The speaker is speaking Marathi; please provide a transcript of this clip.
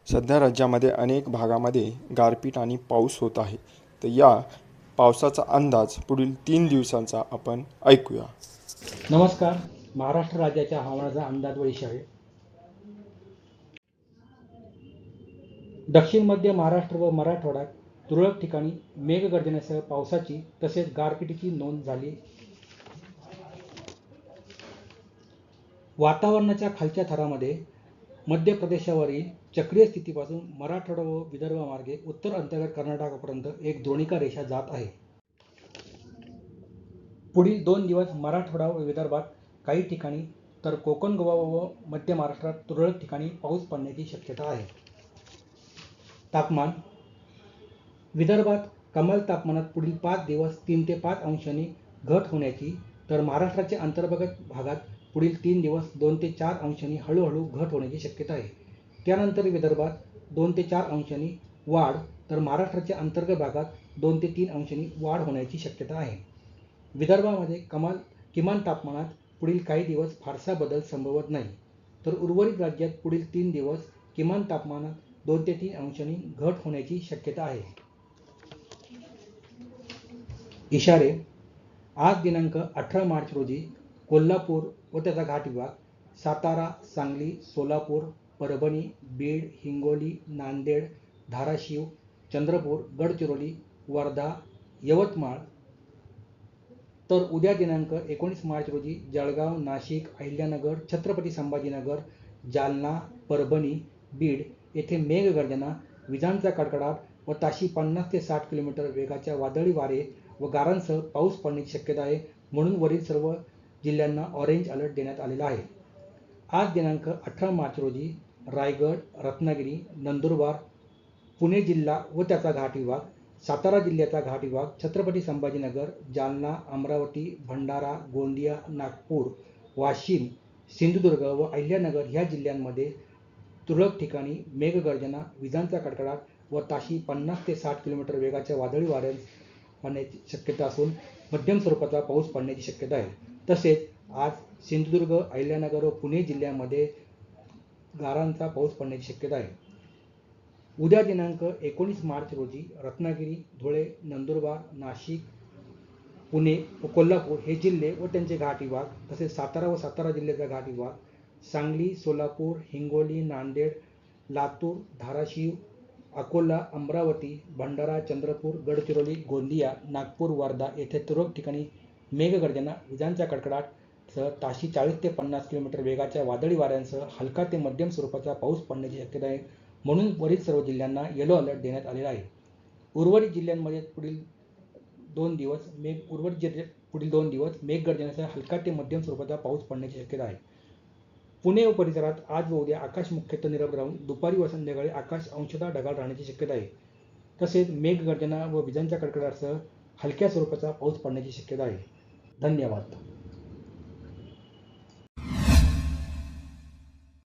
सध्या राज्यामध्ये अनेक भागामध्ये गारपीट आणि पाऊस होत आहे. तर या पावसाचा अंदाज पुढील 3 दिवसांचा आपण ऐकूया. नमस्कार. महाराष्ट्र राज्याच्या हवामानाचा अंदाज व इशारे. दक्षिण मध्य महाराष्ट्र व मराठवाड्यात तुरळक ठिकाणी मेघगर्जनेसह पावसाची तसेच गारपिटीची नोंद झाली. वातावरणाच्या खालच्या थरामध्ये मध्य प्रदेशावरील चक्रीय स्थितीपासून मराठवाडा व विदर्भामार्गे उत्तर अंतर्गत कर्नाटकापर्यंत एक द्रोणिका रेषा जात आहे. पुढील 2 दिवस मराठवाडा व विदर्भात काही ठिकाणी तर कोकण, गोवा व मध्य महाराष्ट्रात तुरळक ठिकाणी पाऊस पडण्याची शक्यता आहे. तापमान. विदर्भात कमाल तापमानात पुढील 5 दिवस 3 ते 5 अंशांनी घट होण्याची, तर महाराष्ट्राच्या अंतर्गत भागात पुढील 3 दिवस 2 ते 4 अंशांनी हळूहळू घट होण्याची शक्यता आहे. त्यानंतर विदर्भात 2 ते 4 अंशांनी वाढ, तर महाराष्ट्राच्या अंतर्गत भागात 2 ते 3 अंशांनी वाढ होण्याची शक्यता आहे. विदर्भामध्ये किमान तापमानात पुढील काही दिवस फारसा बदल संभवत नाही, तर उर्वरित राज्यात पुढील 3 दिवस किमान तापमानात 2 ते 3 अंशांनी घट होण्याची शक्यता आहे. इशारे. आज दिनांक 18 मार्च रोजी कोल्हापूर व त्याचा घाट विभाग, सातारा, सांगली, सोलापूर, परभणी, बीड, हिंगोली, नांदेड, धाराशिव, चंद्रपूर, गडचिरोली, वर्धा, यवतमाळ. तर उद्या दिनांक 19 मार्च रोजी जळगाव, नाशिक, अहिल्यानगर, छत्रपती संभाजीनगर, जालना, परभणी, बीड येथे मेघगर्जना, विजांचा कडकडाट व ताशी 50 ते 60 किलोमीटर वेगाच्या वादळी वारे व गारांसह पाऊस पडण्याची शक्यता आहे. म्हणून वरील सर्व जिल्ह्यांना ऑरेंज अलर्ट देण्यात आलेला आहे. आज दिनांक 18 मार्च रोजी रायगड, रत्नागिरी, नंदुरबार, पुणे जिल्हा व त्याचा घाट विभाग, सातारा जिल्ह्याचा घाट विभाग, छत्रपती संभाजीनगर, जालना, अमरावती, भंडारा, गोंदिया, नागपूर, वाशिम, सिंधुदुर्ग व अहिल्यानगर ह्या जिल्ह्यांमध्ये तुरळक ठिकाणी मेघगर्जना, विजांचा कडकडाट व ताशी 50 ते 60 किलोमीटर वेगाच्या वादळी वाऱ्यास पडण्याची शक्यता असून मध्यम स्वरूपाचा पाऊस पडण्याची शक्यता आहे. तसेच आज सिंधुदुर्ग, अहिल्यानगर व पुणे जिल्ह्यामध्ये गारांचा पाऊस पडण्याची शक्यता आहे. उद्या दिनांक 19 मार्च रोजी रत्नागिरी, धुळे, नंदुरबार, नाशिक, पुणे व कोल्हापूर हे जिल्हे व त्यांचे घाट विभाग, तसेच सातारा व सातारा जिल्ह्याचा घाट विभाग, सांगली, सोलापूर, हिंगोली, नांदेड, लातूर, धाराशिव, अकोला, अमरावती, भंडारा, चंद्रपूर, गडचिरोली, गोंदिया, नागपूर, वर्धा येथे तुरळक ठिकाणी मेघगर्जना, विजांचा कडकडाटसह ताशी 40 ते 50 किलोमीटर वेगाच्या वादळी वाऱ्यांसह हलका ते मध्यम स्वरूपाचा पाऊस पडण्याची शक्यता आहे. म्हणून वरील सर्व जिल्ह्यांना येलो अलर्ट देण्यात आलेला आहे. उर्वरित जिल्ह्यांमध्ये पुढील 2 दिवस मेघगर्जनेसह हलका ते मध्यम स्वरूपाचा पाऊस पडण्याची शक्यता आहे. पुणे व परिसरात आज व उद्या आकाश मुख्यतः निरभ्र राहून दुपारी व संध्याकाळी आकाश अंशतः ढगाळ राहण्याची शक्यता आहे. तसेच मेघगर्जना व विजांच्या कडकडाटासह हलक्या स्वरूपाचा पाऊस पडण्याची शक्यता आहे. धन्यवाद.